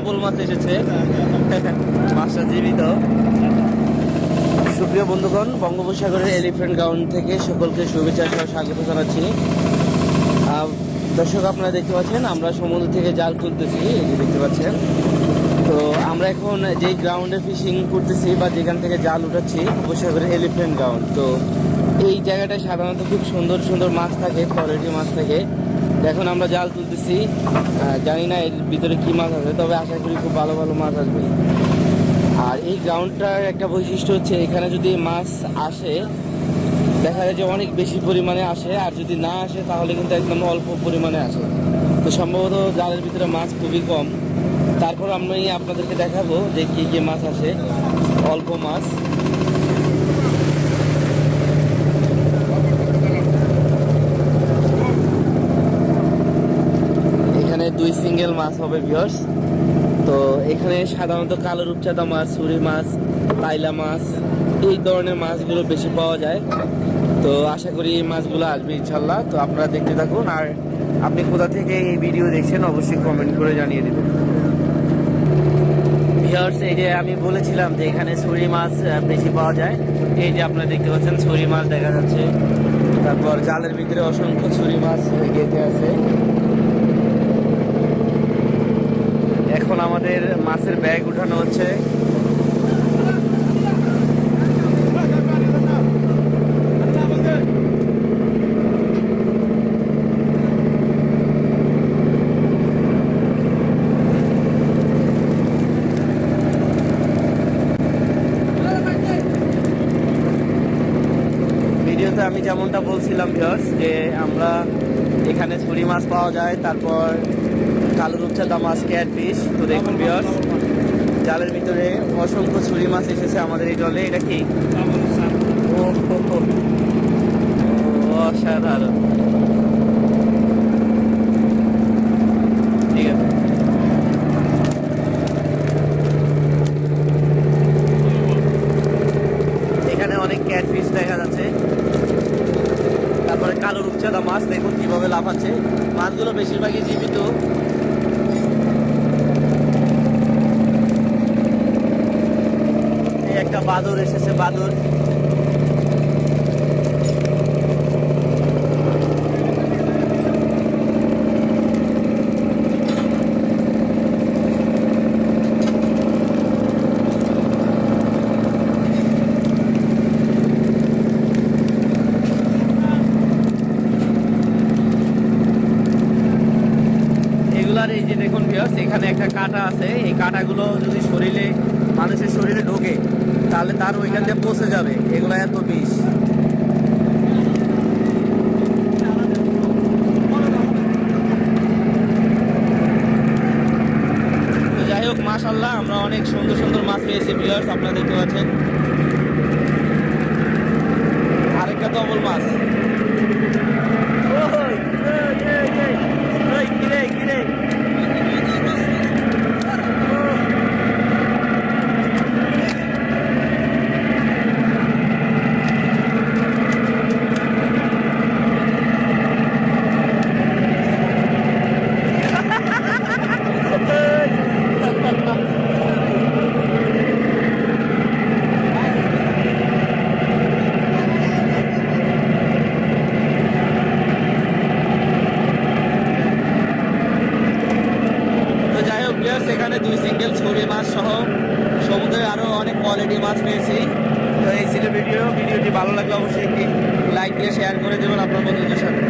Double মাছ এসেছে। মাছটা জীবিত। সুপ্রিয় বন্ধুগণ, বঙ্গোপসাগরের এলিফ্যান্ট গ্রাউন্ড থেকে সকলকে শুভেচ্ছা সহ স্বাগত জানাচ্ছি। দর্শক, আপনারা দেখতে পাচ্ছেন আমরা সমুদ্র থেকে জাল তুলতেছি, এই যে দেখতে পাচ্ছেন। তো আমরা এখন যেই গ্রাউন্ডে ফিশিং করতেছি বা যেখান থেকে জাল উঠাচ্ছি, বঙ্গোপসাগরের এলিফ্যান্ট গ্রাউন্ড। তো এই জায়গাটায় সাধারণত খুব সুন্দর সুন্দর মাছ থাকে, কোয়ালিটি মাছ থাকে। এখন আমরা জাল তুলতেছি, জানি না এর ভিতরে কি মাছ আছে, তবে আশা করি খুব ভালো ভালো মাছ আসবে। আর এই গ্রাউন্ডটার একটা বৈশিষ্ট্য হচ্ছে, এখানে যদি মাছ আসে দেখা যায় যে অনেক বেশি পরিমাণে আসে, আর যদি না আসে তাহলে কিন্তু একদম অল্প পরিমাণে আসে। তো সম্ভবত জালের ভিতরে মাছ খুবই কম। তারপর আমি আপনাদেরকে দেখাবো যে কী কী মাছ আসে, অল্প মাছ। এখানে 2 সিঙ্গেল মাছ হবে ভিউয়ার্স। তো এখানে সাধারণত কালো রূপচাঁদা মাছ, ছুরি মাছ, পাইলা মাছ, এই ধরনের মাছগুলো বেশি পাওয়া যায়। তো আশা করি এই মাছগুলো আসবে ইনশাল্লাহ। তো আপনারা দেখতে থাকুন, আর আপনি কোথা থেকে এই ভিডিও দেখছেন অবশ্যই কমেন্ট করে জানিয়ে দেবেন। ভিউয়ার্স, এই যে আমি বলেছিলাম যে এখানে ছুরি মাছ বেশি পাওয়া যায়। এই যে আপনারা দেখতে পাচ্ছেন ছুরি মাছ দেখা যাচ্ছে। তারপর জালের ভিতরে অসংখ্য ছুরি মাছ গেঁথে আছে। এখন আমাদের মাছের ব্যাগ উঠানো হচ্ছে। ভিডিওতে আমি যেমনটা বলছিলাম ভিউয়ার্স, যে আমরা এখানে ছুরি মাছ পাওয়া যায়, তারপর কালো রূপচাঁদা মাছ, ক্যাটফিশ। তো দেখুন ভিউয়ার্স, জালের ভিতরে অসংখ্য ছুরি মাছ এসেছে আমাদের এই জলে। এটা কি অসাধারণ! ঠিক আছে, এখানে অনেক ক্যাটফিশ দেখা যাচ্ছে। তারপরে কালো রূপচাঁদা মাছ দেখুন কিভাবে লাফাচ্ছে। মাছগুলো বেশিরভাগই জীবিত। এই একটা বাদর এসেছে, বাদর। এগুলার এই যে দেখুন ভিউয়ার্স, এখানে একটা কাঁটা আছে। এই কাঁটাগুলো যদি মানুষের শরীরে ঢোকে তাহলে তার ওইখান দিয়ে পচে যাবে। এগুলো এত বিষ। তো যাই হোক, মাশাআল্লাহ আমরা অনেক সুন্দর সুন্দর মাছ পেয়েছি ভিউয়ার্স, আপনারা দেখতে পাচ্ছেন। আরেকটা ডবল মাছ। সেখানে 2 সিঙ্গেল ছুরি মাছ সহ সমুদ্রে আরো অনেক কোয়ালিটি মাছ পেয়েছি। তো এই ছিল ভিডিওটি ভালো লাগলে অবশ্যই একটি লাইক দিয়ে শেয়ার করে দেবেন আপনার বন্ধুদের সাথে।